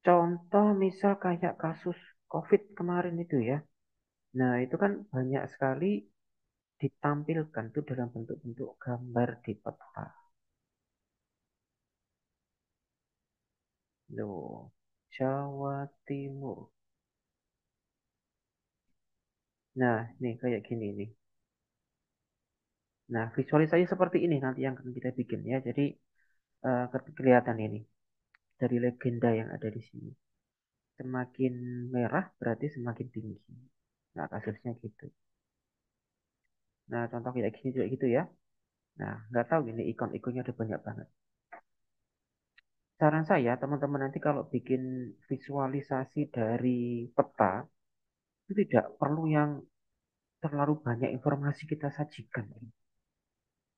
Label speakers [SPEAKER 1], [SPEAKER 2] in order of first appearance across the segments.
[SPEAKER 1] Contoh misal kayak kasus COVID kemarin itu ya. Nah, itu kan banyak sekali ditampilkan tuh dalam bentuk-bentuk gambar di peta. Loh, Jawa Timur. Nah, nih kayak gini nih. Nah, visualisasi seperti ini nanti yang akan kita bikin ya. Jadi, kelihatan ini dari legenda yang ada di sini. Semakin merah berarti semakin tinggi. Nah, kasusnya gitu. Nah, contoh kayak gini juga gitu ya. Nah, nggak tahu ini ikon-ikonnya ada banyak banget. Saran saya, teman-teman nanti kalau bikin visualisasi dari peta, itu tidak perlu yang terlalu banyak informasi kita sajikan.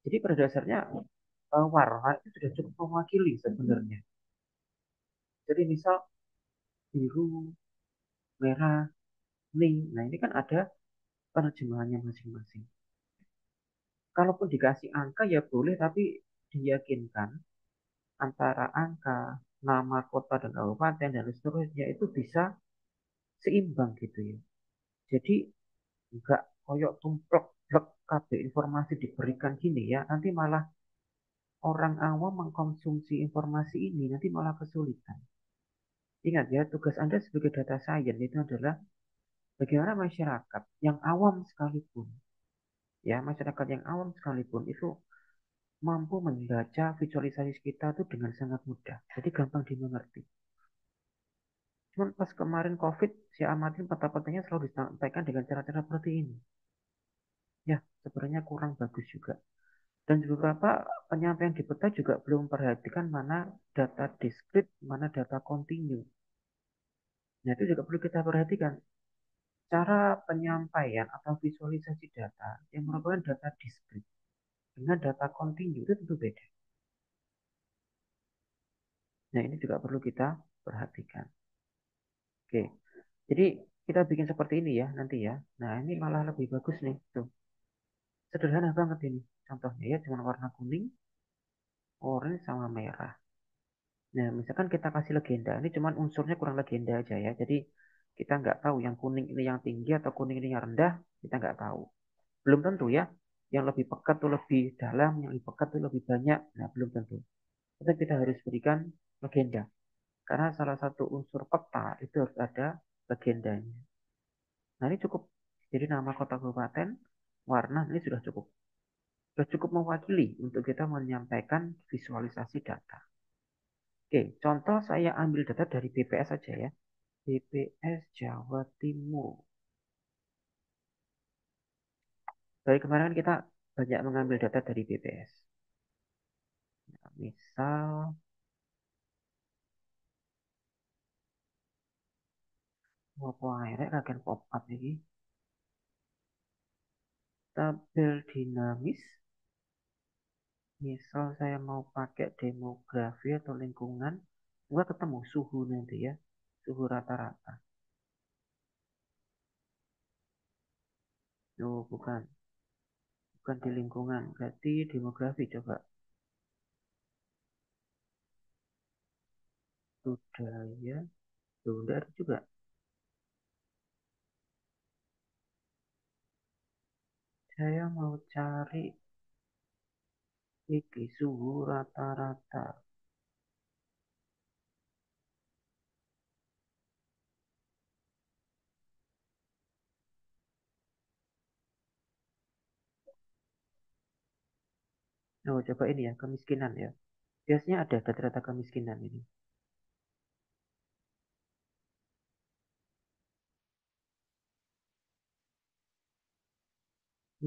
[SPEAKER 1] Jadi pada dasarnya warna itu sudah cukup mewakili sebenarnya. Jadi misal biru, merah, kuning. Nah ini kan ada penerjemahannya masing-masing. Kalaupun dikasih angka ya boleh, tapi diyakinkan antara angka, nama kota dan kabupaten dan seterusnya itu bisa seimbang gitu ya. Jadi nggak koyok tumplek blek kabeh informasi diberikan gini ya, nanti malah orang awam mengkonsumsi informasi ini nanti malah kesulitan. Ingat ya, tugas Anda sebagai data science itu adalah bagaimana masyarakat yang awam sekalipun, ya masyarakat yang awam sekalipun itu mampu membaca visualisasi kita itu dengan sangat mudah. Jadi gampang dimengerti. Cuman pas kemarin COVID, si amatin peta-petanya selalu disampaikan dengan cara-cara seperti ini. Ya, sebenarnya kurang bagus juga. Dan beberapa penyampaian di peta juga belum memperhatikan mana data diskrit, mana data kontinu. Nah, itu juga perlu kita perhatikan. Cara penyampaian atau visualisasi data yang merupakan data diskrit dengan data kontinu itu tentu beda. Nah, ini juga perlu kita perhatikan. Oke, jadi kita bikin seperti ini ya nanti ya. Nah, ini malah lebih bagus nih. Tuh, sederhana banget ini. Contohnya ya, cuma warna kuning, orange, sama merah. Nah, misalkan kita kasih legenda, ini cuman unsurnya kurang legenda aja ya. Jadi kita nggak tahu yang kuning ini yang tinggi atau kuning ini yang rendah, kita nggak tahu. Belum tentu ya. Yang lebih pekat tuh lebih dalam, yang lebih pekat tuh lebih banyak. Nah, belum tentu. Tapi kita harus berikan legenda. Karena salah satu unsur peta itu harus ada legendanya. Nah, ini cukup. Jadi nama kota kabupaten, warna ini sudah cukup. Sudah cukup mewakili untuk kita menyampaikan visualisasi data. Oke, contoh saya ambil data dari BPS saja ya. BPS Jawa Timur. Dari kemarin kan kita banyak mengambil data dari BPS. Nah, misal, apa akhirnya akan pop up ini. Tabel dinamis. Misal saya mau pakai demografi atau lingkungan. Gua ketemu suhu nanti ya. Suhu rata-rata. Oh, bukan. Bukan di lingkungan. Berarti demografi coba. Budaya. Tuh, udah ada juga. Saya mau cari iki suhu rata-rata. Oh, coba ini ya, kemiskinan ya. Biasanya ada data-data kemiskinan ini.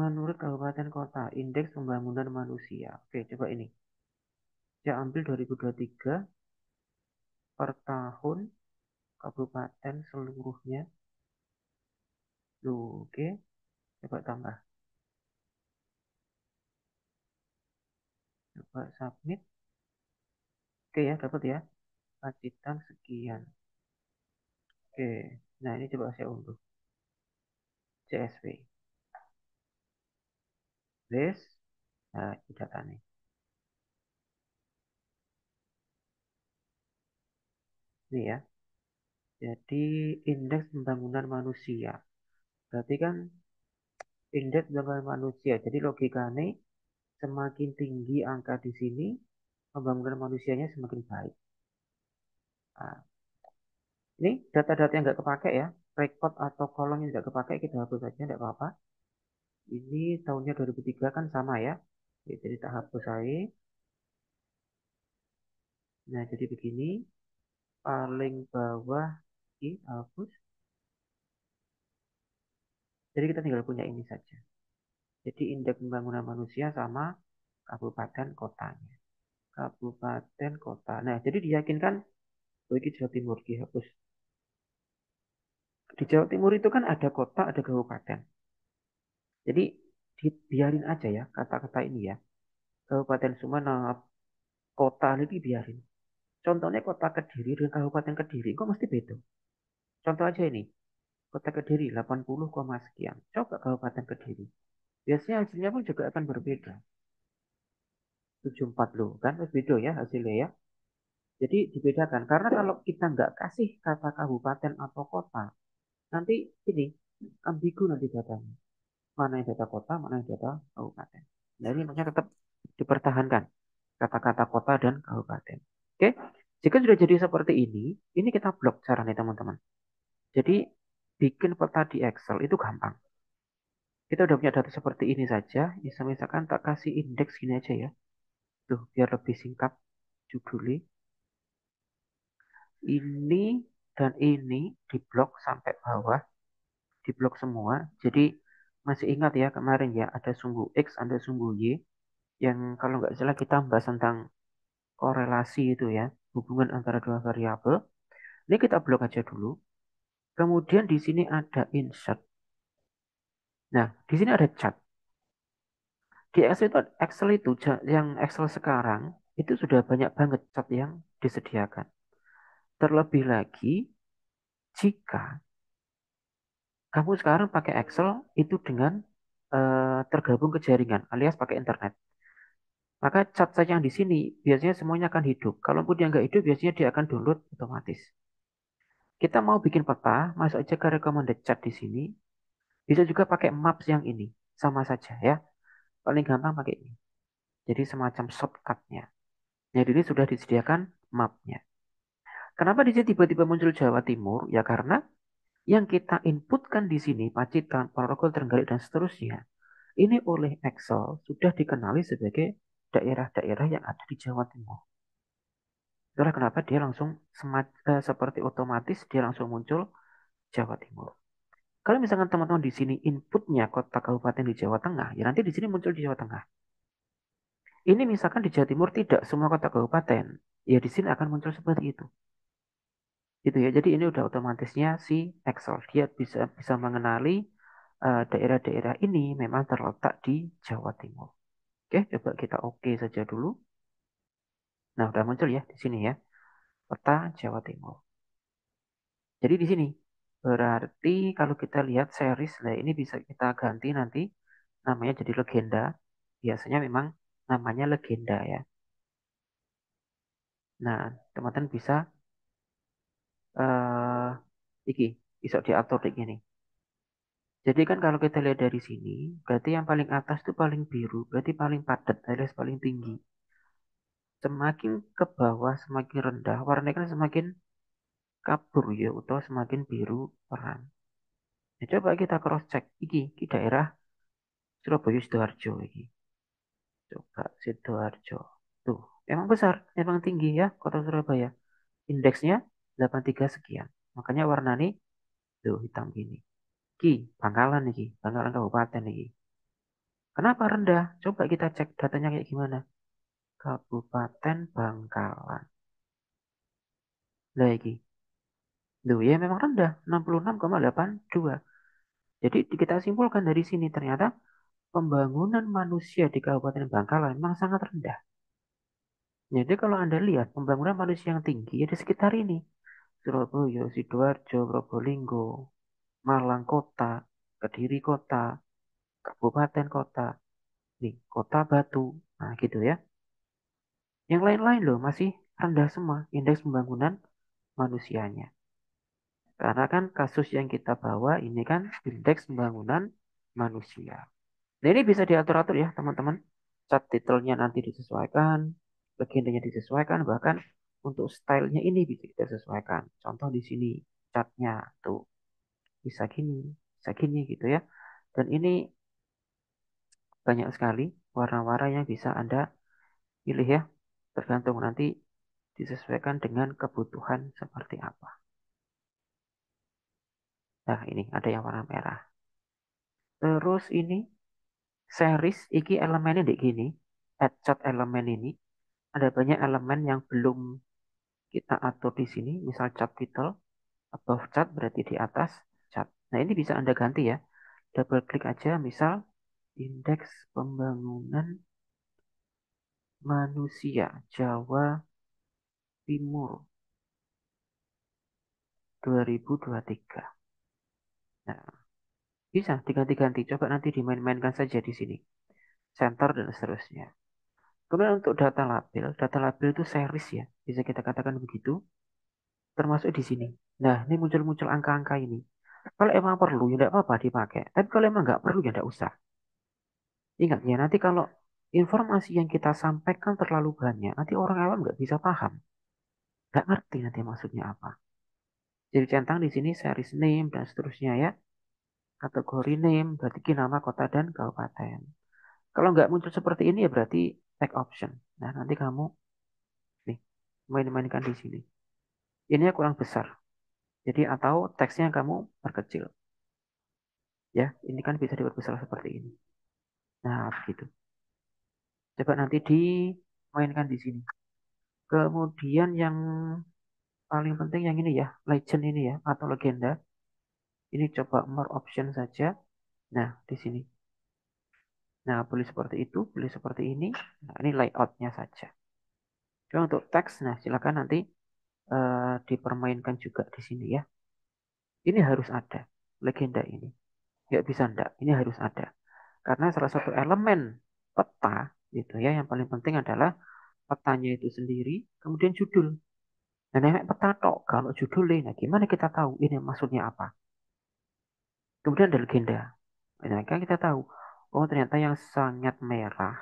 [SPEAKER 1] Menurut kabupaten kota, indeks pembangunan manusia. Oke, coba ini. Saya ambil 2023 per tahun kabupaten seluruhnya. Loh, oke, coba tambah. Coba submit. Oke ya, dapat ya. Pacitan sekian. Oke, nah ini coba saya unduh. CSV. This. Nah, ini data nih. Ini ya. Jadi indeks pembangunan manusia. Berarti kan indeks pembangunan manusia. Jadi logikanya semakin tinggi angka di sini, pembangunan manusianya semakin baik. Nah, ini data-data yang nggak kepakai ya, record atau kolom yang nggak kepakai kita hapus saja, nggak apa-apa. Ini tahunnya 2003 kan sama ya. Oke, jadi tak hapus saya. Nah, jadi begini, paling bawah ini hapus. Jadi kita tinggal punya ini saja. Jadi indeks pembangunan manusia sama kabupaten kotanya. Kabupaten kota. Nah, jadi diyakinkan, oh, ini Jawa Timur dihapus. Di Jawa Timur itu kan ada kota, ada kabupaten. Jadi dibiarin aja ya kata-kata ini ya. Kabupaten Sumeneb, kota ini biarin. Contohnya kota Kediri dan Kabupaten Kediri, kok mesti beda. Contoh aja ini, kota Kediri 80, sekian. Coba Kabupaten Kediri. Biasanya hasilnya pun juga akan berbeda. 74 loh, kan beda ya hasilnya ya. Jadi dibedakan, karena kalau kita nggak kasih kata kabupaten atau kota, nanti ini ambigu nanti datanya. Mana yang data kota, mana yang data kabupaten. Jadi makanya tetap dipertahankan kata-kata kota dan kabupaten. Oke, jika sudah jadi seperti ini kita blok caranya teman-teman. Jadi bikin peta di Excel itu gampang. Kita udah punya data seperti ini saja. Misalkan tak kasih indeks gini aja ya. Tuh, biar lebih singkat judulnya. Ini dan ini diblok sampai bawah. Diblok semua. Jadi masih ingat ya kemarin ya ada sumbu X, ada sumbu Y. Yang kalau nggak salah kita bahas tentang korelasi itu ya. Hubungan antara dua variabel. Ini kita blok aja dulu. Kemudian di sini ada insert. Nah, di sini ada chart. Di Excel itu yang Excel sekarang itu sudah banyak banget chart yang disediakan. Terlebih lagi jika kamu sekarang pakai Excel itu dengan tergabung ke jaringan alias pakai internet. Maka chart saja yang di sini biasanya semuanya akan hidup. Kalaupun dia nggak hidup, biasanya dia akan download otomatis. Kita mau bikin peta, masuk aja ke recommended chart di sini. Bisa juga pakai maps yang ini, sama saja ya. Paling gampang pakai ini. Jadi semacam shortcutnya. Jadi ini sudah disediakan mapnya. Kenapa di sini tiba-tiba muncul Jawa Timur? Ya karena yang kita inputkan di sini, Pacitan, Ponorogo, Trenggalek, dan seterusnya, ini oleh Excel sudah dikenali sebagai daerah-daerah yang ada di Jawa Timur. Itulah kenapa dia langsung seperti otomatis dia langsung muncul Jawa Timur. Kalau misalkan teman-teman di sini inputnya kota kabupaten di Jawa Tengah, ya nanti di sini muncul di Jawa Tengah. Ini misalkan di Jawa Timur tidak semua kota kabupaten, ya di sini akan muncul seperti itu. Gitu ya. Jadi ini udah otomatisnya si Excel dia bisa bisa mengenali daerah-daerah ini memang terletak di Jawa Timur. Oke, coba kita oke saja dulu. Nah, udah muncul ya di sini ya, peta Jawa Timur. Jadi di sini berarti kalau kita lihat series, nah ini bisa kita ganti nanti namanya jadi legenda. Biasanya memang namanya legenda ya. Nah, teman-teman bisa eh iki bisa diatur kayak gini. Jadi kan kalau kita lihat dari sini, berarti yang paling atas itu paling biru, berarti paling padat, alias paling tinggi. Semakin ke bawah, semakin rendah, warnanya kan semakin kabur ya, atau semakin biru terang. Nah, coba kita cross check, iki daerah Surabaya Sidoarjo iki. Coba Sidoarjo. Tuh, emang besar, emang tinggi ya kota Surabaya. Indeksnya 83 sekian. Makanya warna nih, tuh hitam gini. Ki, Bangkalan nih, Bangkalan Kabupaten nih. Kenapa rendah? Coba kita cek datanya kayak gimana. Kabupaten Bangkalan. Lah iki. Loh, ya memang rendah, 66,82. Jadi kita simpulkan dari sini ternyata pembangunan manusia di Kabupaten Bangkalan memang sangat rendah. Jadi kalau Anda lihat pembangunan manusia yang tinggi ya di sekitar ini. Surabaya, Sidoarjo, Probolinggo, Malang Kota, Kediri Kota, Kabupaten Kota, nih Kota Batu. Nah gitu ya. Yang lain-lain loh masih rendah semua indeks pembangunan manusianya. Karena kan kasus yang kita bawa ini kan indeks pembangunan manusia. Nah, ini bisa diatur-atur ya, teman-teman. Cat titelnya nanti disesuaikan, legendanya disesuaikan, bahkan untuk stylenya ini bisa kita sesuaikan. Contoh di sini, catnya tuh bisa gini gitu ya. Dan ini banyak sekali warna-warna yang bisa Anda pilih ya, tergantung nanti disesuaikan dengan kebutuhan seperti apa. Nah, ini ada yang warna merah. Terus ini series iki elemennya di gini, add chart elemen ini ada banyak elemen yang belum kita atur di sini, misal chart title, above chart berarti di atas chart. Nah, ini bisa Anda ganti ya. Double klik aja, misal indeks pembangunan manusia Jawa Timur 2023. Nah, bisa diganti-ganti. Coba nanti dimain-mainkan saja di sini. Center dan seterusnya. Kemudian untuk data label itu series ya. Bisa kita katakan begitu. Termasuk di sini. Nah, ini muncul-muncul angka-angka ini. Kalau emang perlu, ya tidak apa-apa dipakai. Tapi kalau emang nggak perlu, ya tidak usah. Ingat ya, nanti kalau informasi yang kita sampaikan terlalu banyak, nanti orang awam nggak bisa paham. Nggak ngerti nanti maksudnya apa. Jadi centang di sini series name dan seterusnya ya. Kategori name, berarti nama kota dan kabupaten. Kalau nggak muncul seperti ini ya berarti take option. Nah, nanti kamu nih main-mainkan di sini. Ini kurang besar. Jadi atau teksnya kamu perkecil. Ya, ini kan bisa diperbesar seperti ini. Nah, begitu. Coba nanti dimainkan di sini. Kemudian yang paling penting yang ini ya, legend ini ya, atau legenda. Ini coba more option saja. Nah, di sini. Nah, boleh seperti itu, boleh seperti ini. Nah, ini layoutnya saja. Cuma untuk teks, nah silakan nanti dipermainkan juga di sini ya. Ini harus ada legenda ini. Nggak bisa enggak, ini harus ada. Karena salah satu elemen peta gitu ya, yang paling penting adalah petanya itu sendiri, kemudian judul. Nah, nenek peta tok, kalau judulnya, nah gimana kita tahu ini maksudnya apa? Kemudian ada legenda. Nah, kan kita tahu, oh ternyata yang sangat merah,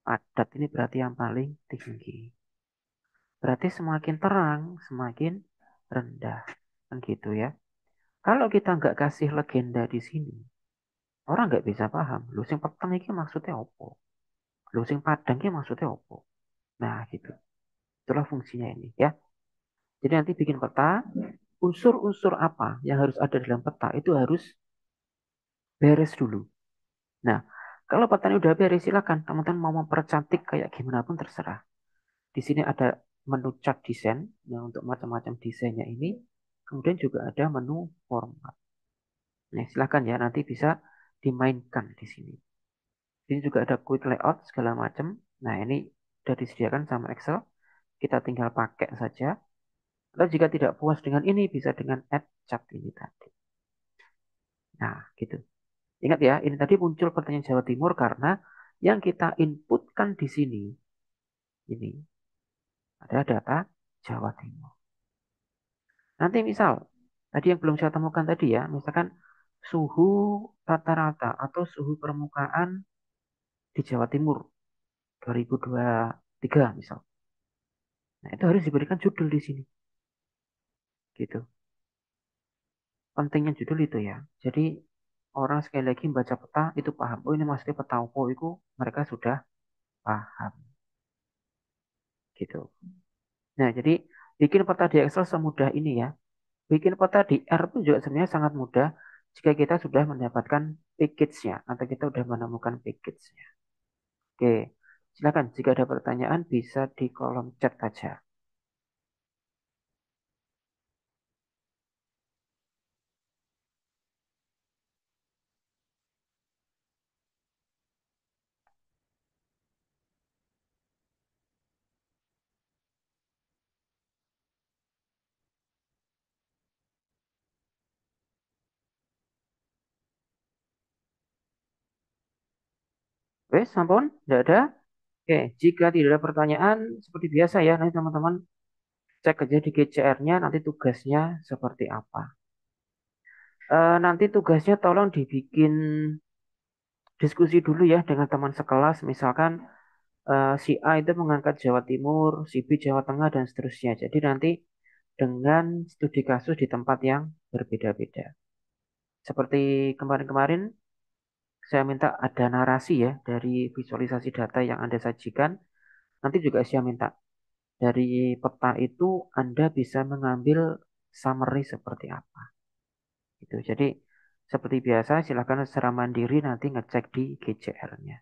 [SPEAKER 1] padat ini berarti yang paling tinggi. Berarti semakin terang, semakin rendah. Kan gitu ya. Kalau kita nggak kasih legenda di sini, orang nggak bisa paham. Lu sing peteng iki maksudnya apa? Lu sing padang iki maksudnya apa? Nah, gitu. Itulah fungsinya ini ya. Jadi nanti bikin peta, unsur-unsur apa yang harus ada dalam peta itu harus beres dulu. Nah, kalau petanya udah beres, silakan teman-teman mau mempercantik kayak gimana pun terserah. Di sini ada menu cat desain, nah untuk macam-macam desainnya ini. Kemudian juga ada menu format. Nah, silakan ya, nanti bisa dimainkan di sini. Ini juga ada quick layout segala macam. Nah, ini sudah disediakan sama Excel. Kita tinggal pakai saja. Atau jika tidak puas dengan ini, bisa dengan add chart ini tadi. Nah, gitu. Ingat ya, ini tadi muncul pertanyaan Jawa Timur karena yang kita inputkan di sini, ini ada data Jawa Timur. Nanti misal, tadi yang belum saya temukan tadi ya, misalkan suhu rata-rata atau suhu permukaan di Jawa Timur 2023 misal. Nah, itu harus diberikan judul di sini. Gitu. Pentingnya judul itu ya. Jadi orang sekali lagi membaca peta itu paham. Oh, ini maksudnya peta opo itu mereka sudah paham. Gitu. Nah, jadi bikin peta di Excel semudah ini ya. Bikin peta di R pun juga sebenarnya sangat mudah jika kita sudah mendapatkan package-nya atau kita sudah menemukan package-nya. Oke, silakan jika ada pertanyaan bisa di kolom chat saja. Wes, sampun? Tidak ada? Oke, jika tidak ada pertanyaan, seperti biasa ya, nanti teman-teman Cek aja di GCR-nya nanti tugasnya seperti apa. Nanti tugasnya tolong dibikin diskusi dulu ya dengan teman sekelas. Misalkan si A itu mengangkat Jawa Timur, si B Jawa Tengah, dan seterusnya. Jadi nanti dengan studi kasus di tempat yang berbeda-beda. Seperti kemarin-kemarin, saya minta ada narasi ya dari visualisasi data yang Anda sajikan. Nanti juga saya minta dari peta itu Anda bisa mengambil summary seperti apa. Gitu. Jadi seperti biasa, silakan secara mandiri nanti ngecek di GCR-nya.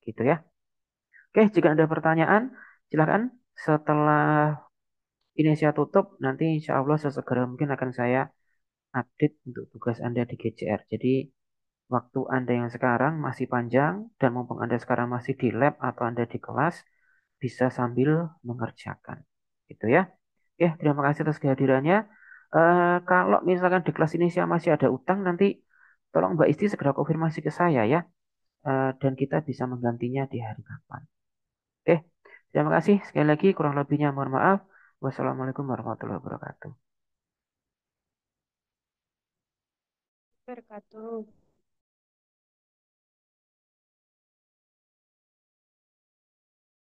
[SPEAKER 1] Gitu ya. Oke, jika ada pertanyaan, silakan setelah ini saya tutup, nanti insya Allah sesegera mungkin akan saya update untuk tugas Anda di GCR. Jadi waktu Anda yang sekarang masih panjang dan mumpung Anda sekarang masih di lab atau Anda di kelas, bisa sambil mengerjakan. Gitu ya. Oke, terima kasih atas kehadirannya. Kalau misalkan di kelas ini saya masih ada utang, nanti tolong Mbak Isti segera konfirmasi ke saya ya. Dan kita bisa menggantinya di hari kapan. Oke, terima kasih sekali lagi. Kurang lebihnya mohon maaf. Wassalamualaikum warahmatullahi wabarakatuh.
[SPEAKER 2] Wabarakatuh.